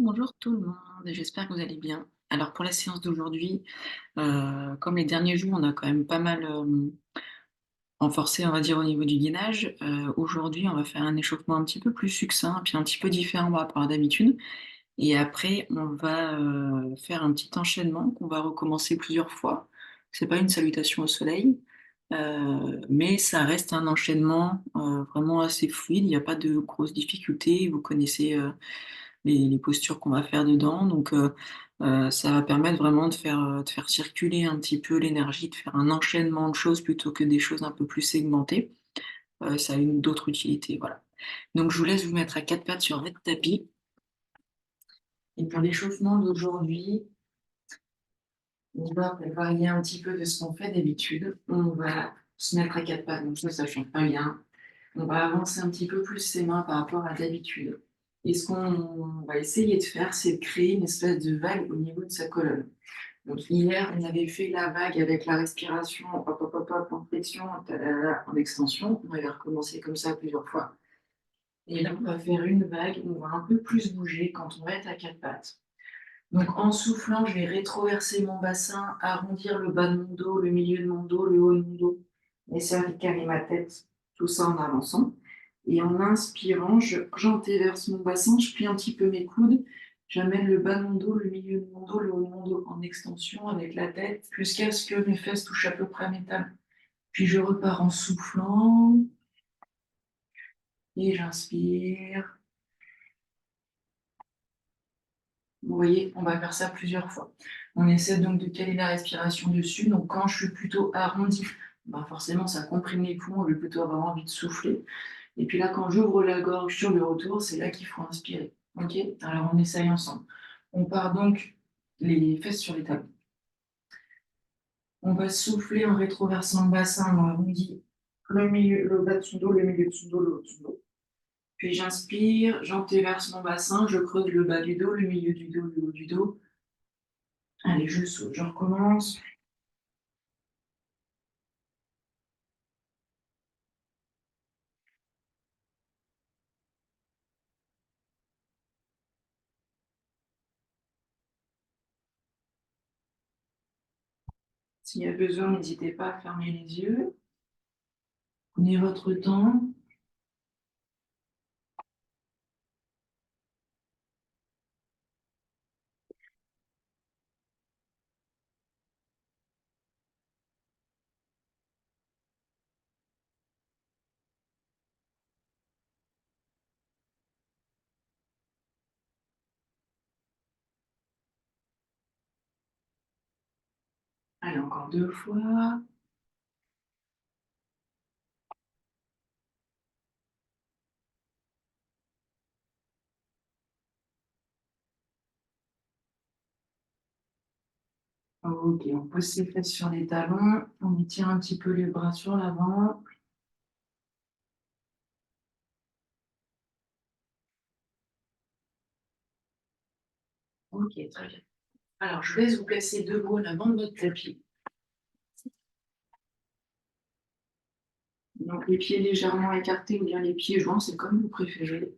Bonjour tout le monde, j'espère que vous allez bien. Alors pour la séance d'aujourd'hui, comme les derniers jours, on a quand même pas mal, renforcé, on va dire, au niveau du gainage. Aujourd'hui, on va faire un échauffement un petit peu plus succinct, puis un petit peu différent par rapport à d'habitude. Et après, on va, faire un petit enchaînement qu'on va recommencer plusieurs fois. C'est pas une salutation au soleil, mais ça reste un enchaînement, vraiment assez fluide. Il n'y a pas de grosses difficultés. Vous connaissez, les postures qu'on va faire dedans. Donc, ça va permettre vraiment de faire circuler un petit peu l'énergie, de faire un enchaînement de choses plutôt que des choses un peu plus segmentées. Ça a une d'autres utilités, voilà. Donc je vous laisse vous mettre à 4 pattes sur votre tapis et pour l'échauffement d'aujourd'hui, on va varier un petit peu de ce qu'on fait d'habitude. On va se mettre à 4 pattes, donc ça change pas bien. On va avancer un petit peu plus ses mains par rapport à d'habitude. Et ce qu'on va essayer de faire, c'est de créer une espèce de vague au niveau de sa colonne. Donc hier, on avait fait la vague avec la respiration, hop, hop, hop, hop, en flexion, tadada, en extension. On va recommencer comme ça plusieurs fois. Et là, on va faire une vague où on va un peu plus bouger quand on va être à 4 pattes. Donc en soufflant, je vais rétroverser mon bassin, arrondir le bas de mon dos, le milieu de mon dos, le haut de mon dos, mes cervicales et ma tête, tout ça en avançant. Et en inspirant, j'antéverse mon bassin, je plie un petit peu mes coudes, j'amène le bas de mon dos, le milieu de mon dos, le haut de mon dos en extension avec la tête, jusqu'à ce que mes fesses touchent à peu près à mes talons. Puis je repars en soufflant, et j'inspire. Vous voyez, on va faire ça plusieurs fois. On essaie donc de caler la respiration dessus. Donc quand je suis plutôt arrondi, ben forcément ça comprime les poumons, je vais plutôt avoir envie de souffler. Et puis là, quand j'ouvre la gorge sur le retour, c'est là qu'il faut inspirer. Ok? Alors on essaye ensemble. On part donc les fesses sur les talons. On va souffler en rétroversant le bassin, on arrondit le milieu, le bas de son dos, le milieu de son dos, le haut de son dos. Puis j'inspire, j'antéverse mon bassin, je creuse le bas du dos, le milieu du dos, le haut du dos. Allez, je saute, je recommence. S'il y a besoin, n'hésitez pas à fermer les yeux. Prenez votre temps. Allez, encore 2 fois. Ok, on pose ses fesses sur les talons. On étire un petit peu les bras sur l'avant. Ok, très bien. Alors, je laisse vous placer debout à l'avant de votre tapis. Donc, les pieds légèrement écartés ou bien les pieds joints, c'est comme vous préférez.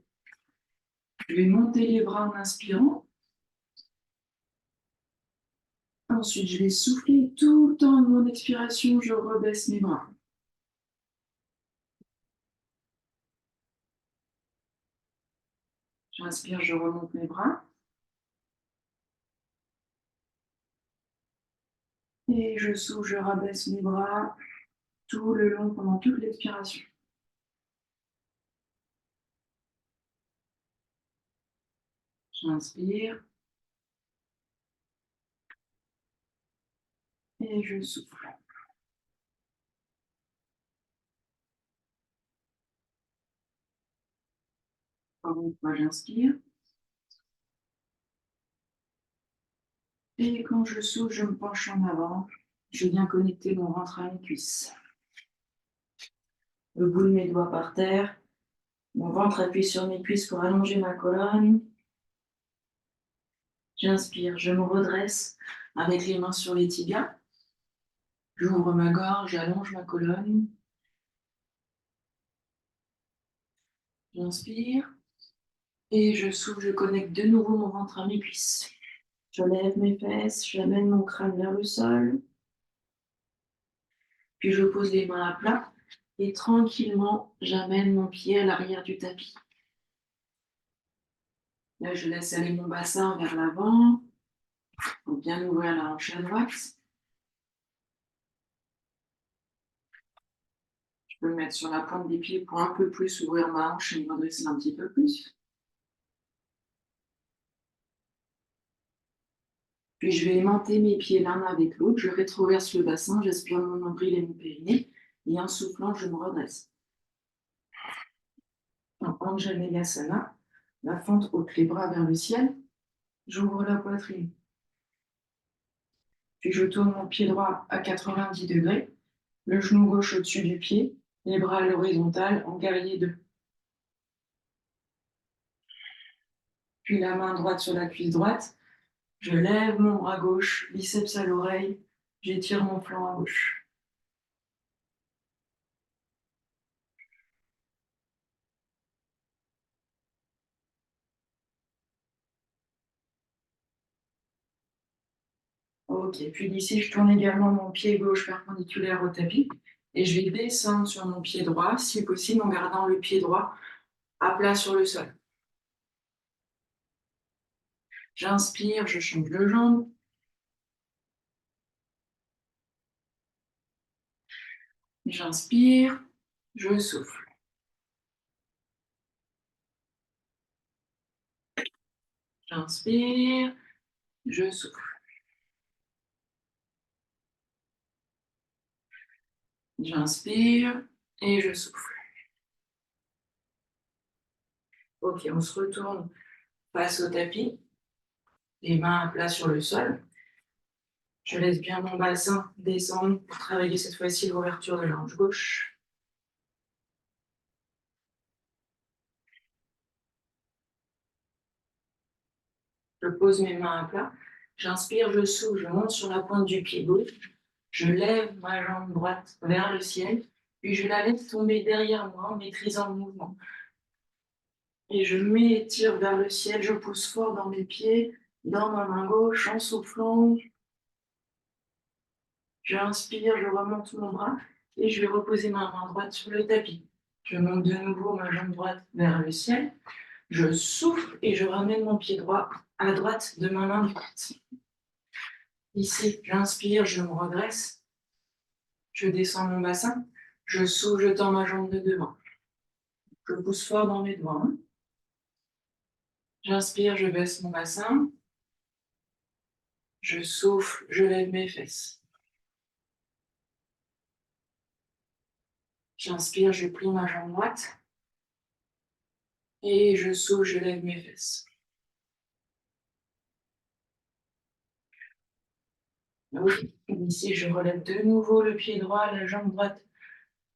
Je vais monter les bras en inspirant. Ensuite, je vais souffler tout le temps de mon expiration. Je rebaisse mes bras. J'inspire, je remonte mes bras. Et je souffle, je rabaisse mes bras tout le long pendant toute l'expiration. J'inspire et je souffle. Encore une fois, j'inspire. Et quand je souffle, je me penche en avant. Je viens connecter mon ventre à mes cuisses. Le bout de mes doigts par terre. Mon ventre appuie sur mes cuisses pour allonger ma colonne. J'inspire, je me redresse avec les mains sur les tibias. J'ouvre ma gorge, j'allonge ma colonne. J'inspire Et je souffle, je connecte de nouveau mon ventre à mes cuisses. Je lève mes fesses, j'amène mon crâne vers le sol. Puis je pose les mains à plat et tranquillement, j'amène mon pied à l'arrière du tapis. Là, je laisse aller mon bassin vers l'avant pour bien ouvrir la hanche à droite. Je peux me mettre sur la pointe des pieds pour un peu plus ouvrir ma hanche et me redresser un petit peu plus. Puis je vais aimanter mes pieds l'un avec l'autre. Je rétroverse le bassin, j'aspire mon nombril et mon périnée. Et en soufflant, je me redresse. En Anjanegasana, la fente haute, les bras vers le ciel. J'ouvre la poitrine. Puis je tourne mon pied droit à 90 degrés, le genou gauche au-dessus du pied, les bras à l'horizontale en guerrier 2. Puis la main droite sur la cuisse droite. Je lève mon bras gauche, biceps à l'oreille, j'étire mon flanc à gauche. Ok, puis d'ici, je tourne également mon pied gauche perpendiculaire au tapis et je vais descendre sur mon pied droit, si possible en gardant le pied droit à plat sur le sol. J'inspire, je change de jambe. J'inspire, je souffle. J'inspire, je souffle. J'inspire et je souffle. Ok, on se retourne face au tapis, les mains à plat sur le sol. Je laisse bien mon bassin descendre pour travailler cette fois-ci l'ouverture de la hanche gauche. Je pose mes mains à plat. J'inspire, je souffle, je monte sur la pointe du pied gauche. Je lève ma jambe droite vers le ciel, puis je la laisse tomber derrière moi en maîtrisant le mouvement. Et je m'étire vers le ciel, je pousse fort dans mes pieds, dans ma main gauche, en soufflant. J'inspire, je remonte mon bras et je vais reposer ma main droite sur le tapis. Je monte de nouveau ma jambe droite vers le ciel. Je souffle et je ramène mon pied droit à droite de ma main droite. Ici, j'inspire, je me redresse. Je descends mon bassin. Je souffle, je tends ma jambe de devant. Je pousse fort dans mes doigts. J'inspire, je baisse mon bassin. Je souffle, je lève mes fesses. J'inspire, je plie ma jambe droite. Et je souffle, je lève mes fesses. Oui. Ici, je relève de nouveau le pied droit, la jambe droite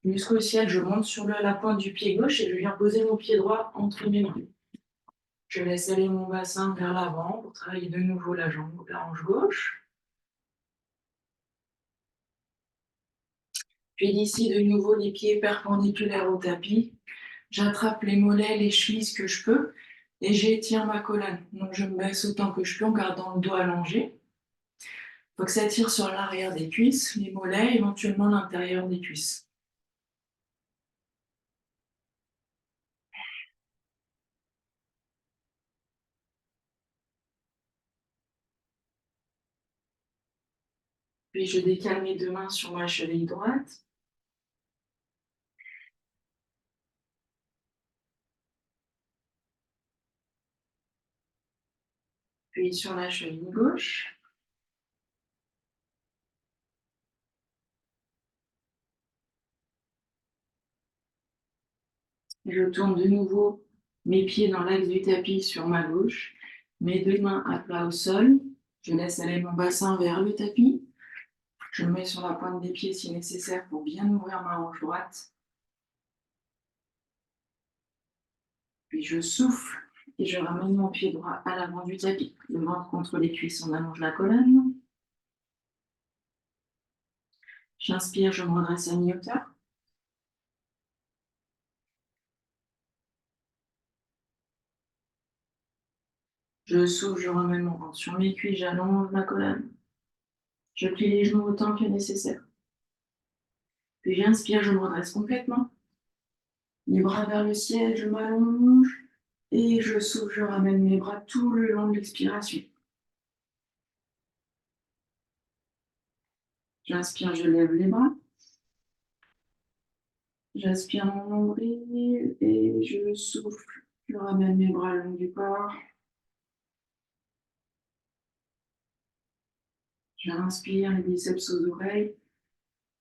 jusqu'au ciel. Je monte sur la pointe du pied gauche et je viens poser mon pied droit entre mes mains. Je laisse aller mon bassin vers l'avant pour travailler de nouveau la hanche gauche. Puis d'ici, de nouveau, les pieds perpendiculaires au tapis. J'attrape les mollets, les chevilles que je peux et j'étire ma colonne. Donc je me baisse autant que je peux en gardant le dos allongé. Il faut que ça tire sur l'arrière des cuisses, les mollets, éventuellement l'intérieur des cuisses. Puis je décale mes deux mains sur ma cheville droite. Puis sur la cheville gauche. Je tourne de nouveau mes pieds dans l'axe du tapis sur ma gauche, mes deux mains à plat au sol. Je laisse aller mon bassin vers le tapis. Je me mets sur la pointe des pieds si nécessaire pour bien ouvrir ma hanche droite. Puis je souffle et je ramène mon pied droit à l'avant du tapis. Le ventre contre les cuisses, on allonge la colonne. J'inspire, je me redresse à mi-hauteur. Je souffle, je remets mon ventre sur mes cuisses, j'allonge ma colonne. Je plie les genoux autant que nécessaire. Puis j'inspire, je me redresse complètement. Les bras vers le ciel, je m'allonge. Et je souffle, je ramène mes bras tout le long de l'expiration. J'inspire, je lève les bras. J'aspire mon nombril et je souffle. Je ramène mes bras le long du corps. J'inspire, les biceps aux oreilles.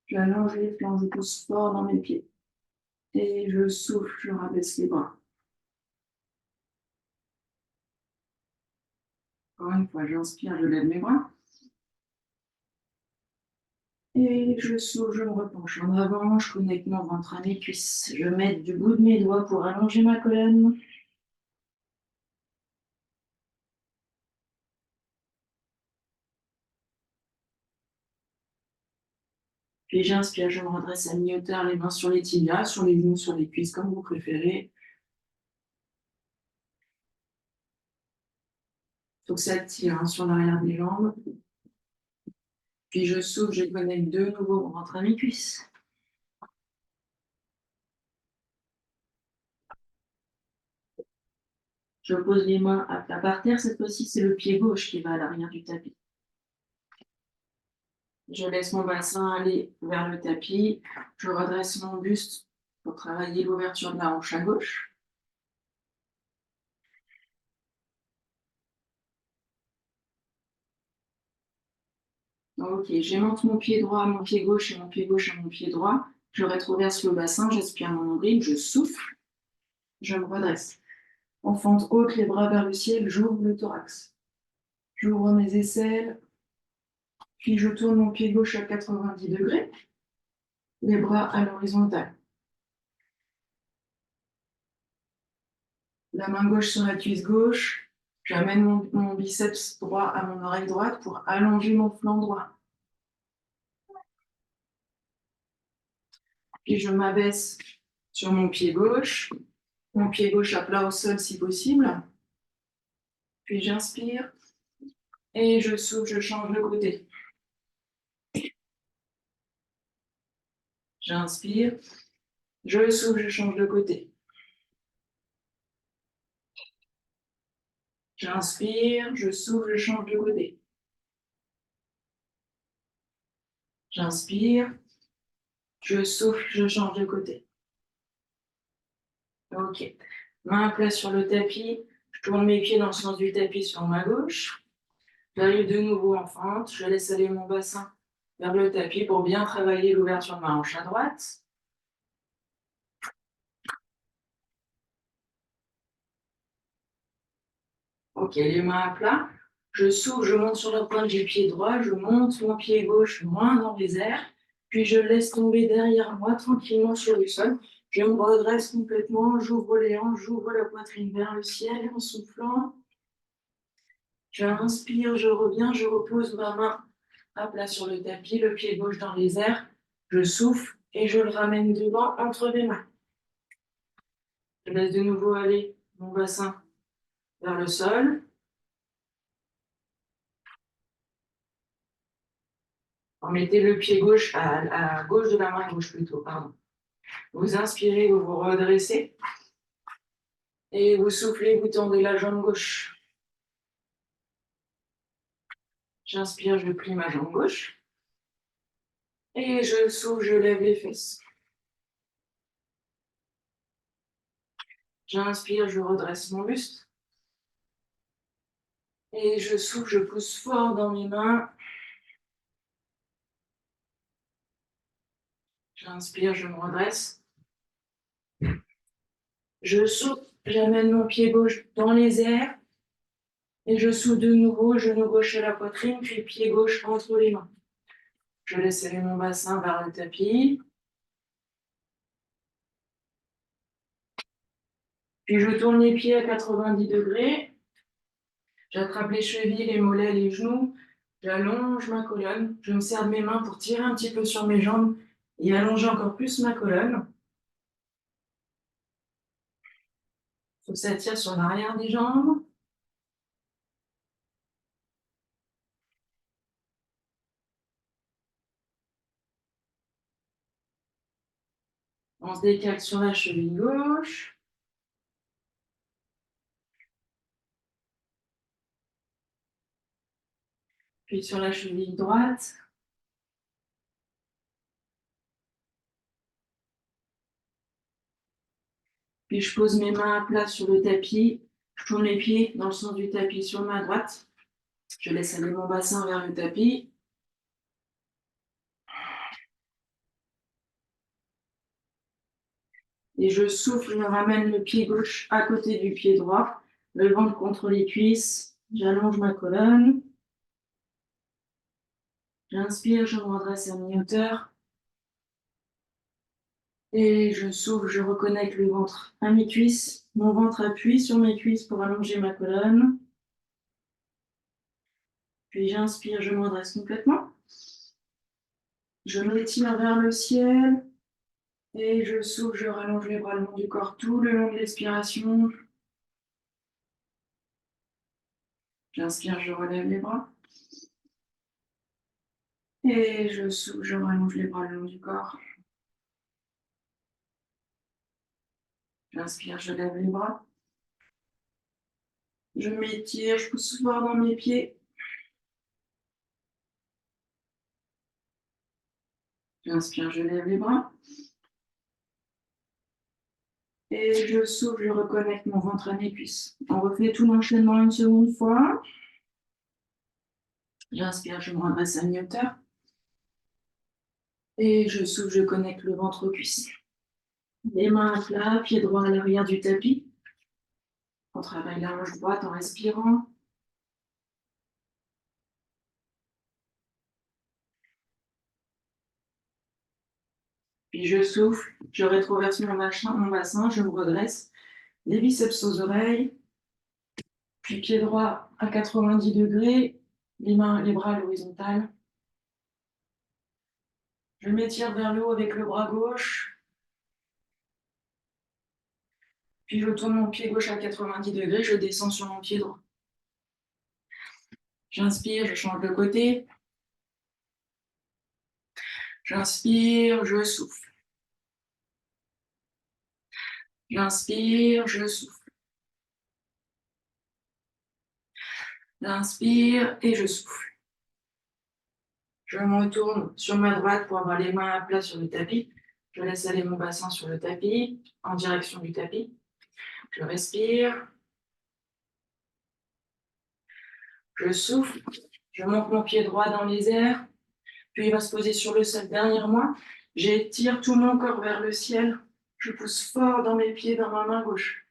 J'allonge les flancs, je pousse fort dans mes pieds. Et je souffle, je rabaisse les bras. Encore une fois, j'inspire, je lève mes bras. Et je souffle, je me repenche en avant, je connecte mon ventre à mes cuisses. Je mets du bout de mes doigts pour allonger ma colonne. Puis j'inspire, je me redresse à mi-hauteur, les mains sur les tibias, sur les genoux, sur les cuisses, comme vous préférez. Il faut que ça tire sur l'arrière des jambes. Puis je souffle, je connecte de nouveau mon ventre à mes cuisses. Je pose les mains à plat par terre. Cette fois-ci, c'est le pied gauche qui va à l'arrière du tapis. Je laisse mon bassin aller vers le tapis. Je redresse mon buste pour travailler l'ouverture de la hanche à gauche. Ok, j'aimante mon pied droit à mon pied gauche et mon pied gauche à mon pied droit. Je rétroverse le bassin, j'aspire mon nombril, je souffle, je me redresse. En fente haute, les bras vers le ciel, j'ouvre le thorax. J'ouvre mes aisselles, puis je tourne mon pied gauche à 90 degrés, les bras à l'horizontale. La main gauche sur la cuisse gauche, j'amène mon biceps droit à mon oreille droite pour allonger mon flanc droit. Puis je m'abaisse sur mon pied gauche à plat au sol si possible. Puis j'inspire et je souffle, je change de côté. J'inspire, je souffle, je change de côté. J'inspire, je souffle, je change de côté. J'inspire, je souffle, je change de côté. Ok. Main à plat sur le tapis. Je tourne mes pieds dans le sens du tapis sur ma gauche. J'arrive de nouveau en fente. Je laisse aller mon bassin vers le tapis pour bien travailler l'ouverture de ma hanche à droite. Ok, les mains à plat. Je souffle, je monte sur la pointe du pied droit. Je monte mon pied gauche loin dans les airs. Puis je laisse tomber derrière moi tranquillement sur le sol. Je me redresse complètement. J'ouvre les hanches, j'ouvre la poitrine vers le ciel en soufflant. J'inspire, je reviens, je repose ma main à plat sur le tapis, le pied gauche dans les airs. Je souffle et je le ramène devant entre mes mains. Je laisse de nouveau aller mon bassin vers le sol. Mettez le pied gauche à gauche de la main gauche plutôt, pardon. Vous inspirez, vous vous redressez. Et vous soufflez, vous tendez la jambe gauche. J'inspire, je plie ma jambe gauche. Et je souffle, je lève les fesses. J'inspire, je redresse mon buste. Et je souffle, je pousse fort dans mes mains. J'inspire, je me redresse. Je souffle, j'amène mon pied gauche dans les airs. Et je souffle de nouveau, genou gauche à la poitrine, puis pied gauche entre les mains. Je laisse aller mon bassin vers le tapis. Puis je tourne les pieds à 90 degrés. J'attrape les chevilles, les mollets, les genoux. J'allonge ma colonne. Je me sers de mes mains pour tirer un petit peu sur mes jambes et allonger encore plus ma colonne. Il faut que ça tire sur l'arrière des jambes. On se décale sur la cheville gauche. Puis sur la cheville droite. Puis je pose mes mains à plat sur le tapis. Je tourne les pieds dans le sens du tapis sur ma droite. Je laisse aller mon bassin vers le tapis. Et je souffle, je ramène le pied gauche à côté du pied droit, le ventre contre les cuisses. J'allonge ma colonne. J'inspire, je me redresse à mi-hauteur. Et je souffle, je reconnecte le ventre à mes cuisses. Mon ventre appuie sur mes cuisses pour allonger ma colonne. Puis j'inspire, je me redresse complètement. Je m'étire vers le ciel. Et je souffle, je rallonge les bras le long du corps tout le long de l'expiration. J'inspire, je relève les bras. Et je souffle, je rallonge les bras le long du corps. J'inspire, je lève les bras. Je m'étire, je pousse fort dans mes pieds. J'inspire, je lève les bras. Et je souffle, je reconnecte mon ventre à mes cuisses. On refait tout l'enchaînement une seconde fois. J'inspire, je me redresse à mi-hauteur. Et je souffle, je connecte le ventre aux cuisses. Les mains à plat, pied droit à l'arrière du tapis. On travaille la hanche droite en respirant. Puis je souffle, je rétroverse mon bassin, je me redresse. Les biceps aux oreilles. Puis pied droit à 90 degrés, les mains, les bras à l'horizontale. Je m'étire vers le haut avec le bras gauche. Puis je tourne mon pied gauche à 90 degrés, je descends sur mon pied droit. J'inspire, je change de côté. J'inspire, je souffle. J'inspire, je souffle. J'inspire et je souffle. Je me retourne sur ma droite pour avoir les mains à plat sur le tapis. Je laisse aller mon bassin sur le tapis, en direction du tapis. Je respire. Je souffle. Je monte mon pied droit dans les airs. Puis il va se poser sur le sol derrière moi. J'étire tout mon corps vers le ciel. Je pousse fort dans mes pieds, dans ma main gauche.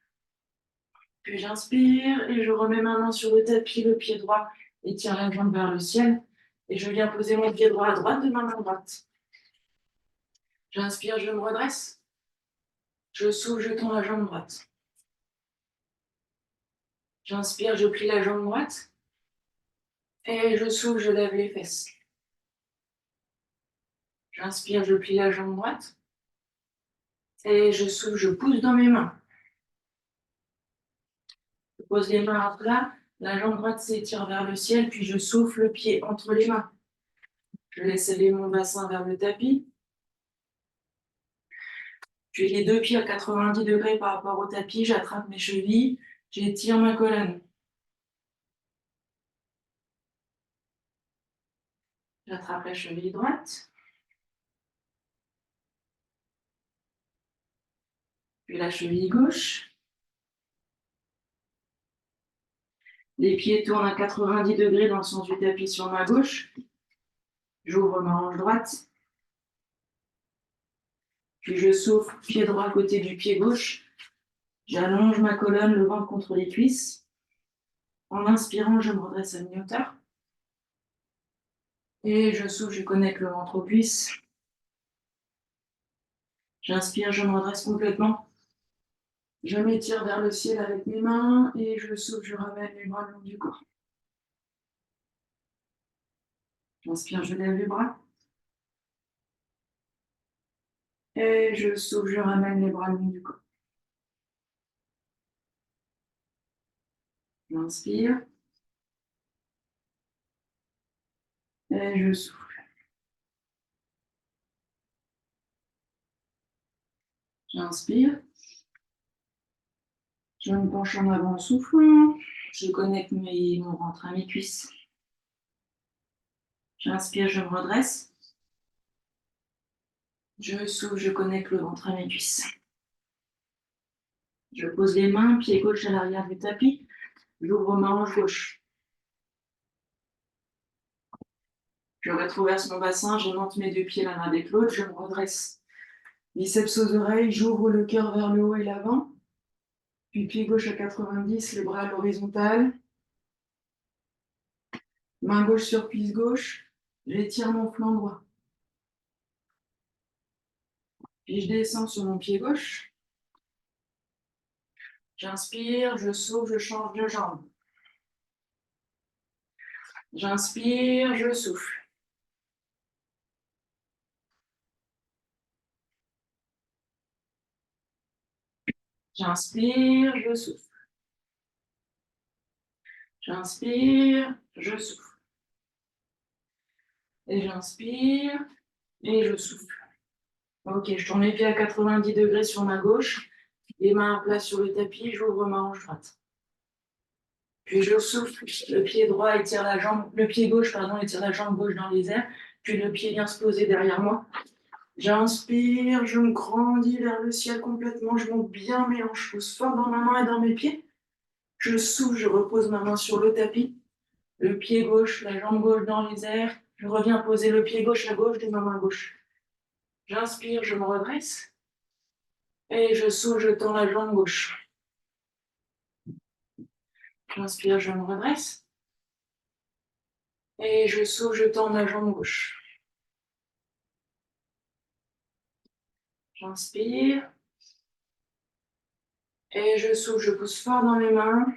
Puis j'inspire et je remets ma main sur le tapis, le pied droit, et tire la jambe vers le ciel. Et je viens poser mon pied droit à droite de ma main droite. J'inspire, je me redresse. Je souffle, je tends la jambe droite. J'inspire, je plie la jambe droite. Et je souffle, je lève les fesses. J'inspire, je plie la jambe droite. Et je souffle, je pousse dans mes mains. Je pose les mains à plat. La jambe droite s'étire vers le ciel, puis je souffle le pied entre les mains. Je laisse aller mon bassin vers le tapis. Puis les deux pieds à 90 degrés par rapport au tapis, j'attrape mes chevilles, j'étire ma colonne. J'attrape la cheville droite, puis la cheville gauche. Les pieds tournent à 90 degrés dans le sens du tapis sur ma gauche. J'ouvre ma hanche droite. Puis je souffle, pied droit à côté du pied gauche. J'allonge ma colonne, le ventre contre les cuisses. En inspirant, je me redresse à mi-hauteur. Et je souffle, je connecte le ventre aux cuisses. J'inspire, je me redresse complètement. Je m'étire vers le ciel avec mes mains et je souffle, je ramène les bras le long du corps. J'inspire, je lève les bras. Et je souffle, je ramène les bras le long du corps. J'inspire. Et je souffle. J'inspire. Je me penche en avant en soufflant. Je connecte mon ventre à mes cuisses. J'inspire, je me redresse. Je souffle, je connecte le ventre à mes cuisses. Je pose les mains, pied gauche à l'arrière du tapis. J'ouvre ma hanche gauche. Je rétroverse mon bassin, je monte mes deux pieds l'un avec l'autre, je me redresse. Biceps aux oreilles, j'ouvre le cœur vers le haut et l'avant. Puis pied gauche à 90, les bras à l'horizontale. Main gauche sur cuisse gauche. J'étire mon flanc droit. Puis je descends sur mon pied gauche. J'inspire, je souffle, je change de jambe. J'inspire, je souffle. J'inspire, je souffle. J'inspire, je souffle. Et j'inspire, et je souffle. Ok, je tourne les pieds à 90 degrés sur ma gauche. Les mains à plat sur le tapis, j'ouvre ma hanche droite. Puis je souffle, le pied droit étire la jambe, le pied gauche, pardon, étire la jambe gauche dans les airs. Puis le pied vient se poser derrière moi. J'inspire, je me grandis vers le ciel complètement, je monte bien mes hanches, je pousse fort dans ma main et dans mes pieds. Je souffle, je repose ma main sur le tapis. Le pied gauche, la jambe gauche dans les airs. Je reviens poser le pied gauche à gauche de ma main gauche. J'inspire, je me redresse. Et je souffle, je tends la jambe gauche. J'inspire, je me redresse. Et je souffle, je tends la jambe gauche. J'inspire. Et je souffle, je pousse fort dans mes mains.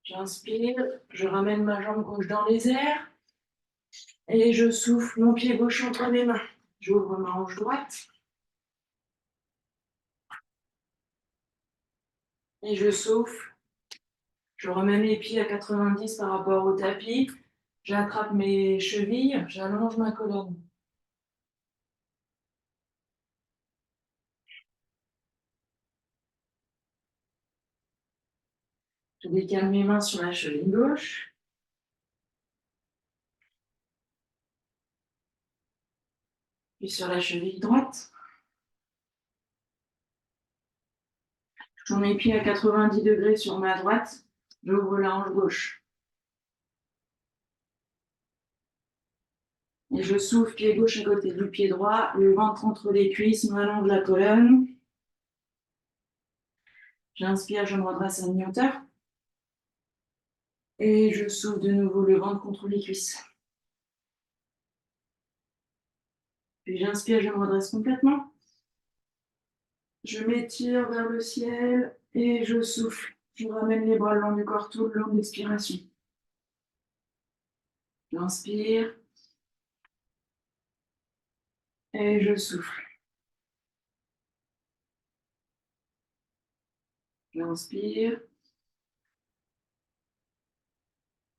J'inspire, je ramène ma jambe gauche dans les airs. Et je souffle mon pied gauche entre mes mains. J'ouvre ma hanche droite. Et je souffle. Je remets mes pieds à 90 par rapport au tapis. J'attrape mes chevilles, j'allonge ma colonne. Je décale mes mains sur la cheville gauche. Puis sur la cheville droite. Je tourne mes pieds à 90 degrés sur ma droite. J'ouvre la hanche gauche. Et je souffle pied gauche à côté du pied droit, le ventre entre les cuisses, m'allonge la colonne. J'inspire, je me redresse à mi-hauteur. Et je souffle de nouveau le ventre contre les cuisses. Puis j'inspire, je me redresse complètement. Je m'étire vers le ciel et je souffle. Je ramène les bras le long du corps tout le long de l'expiration. J'inspire et je souffle. J'inspire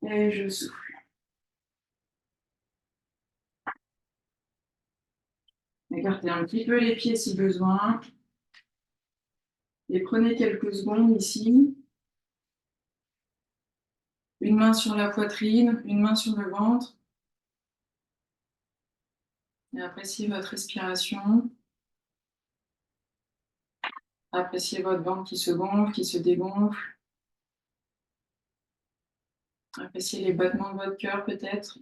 et je souffle. Écartez un petit peu les pieds si besoin. Et prenez quelques secondes ici. Une main sur la poitrine, une main sur le ventre. Et appréciez votre respiration. Appréciez votre ventre qui se gonfle, qui se dégonfle. Appréciez les battements de votre cœur peut-être.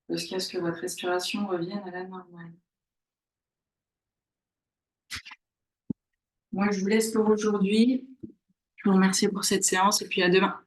Jusqu'à ce que votre respiration revienne à la normale. Moi, je vous laisse pour aujourd'hui. Je vous remercie pour cette séance et puis à demain.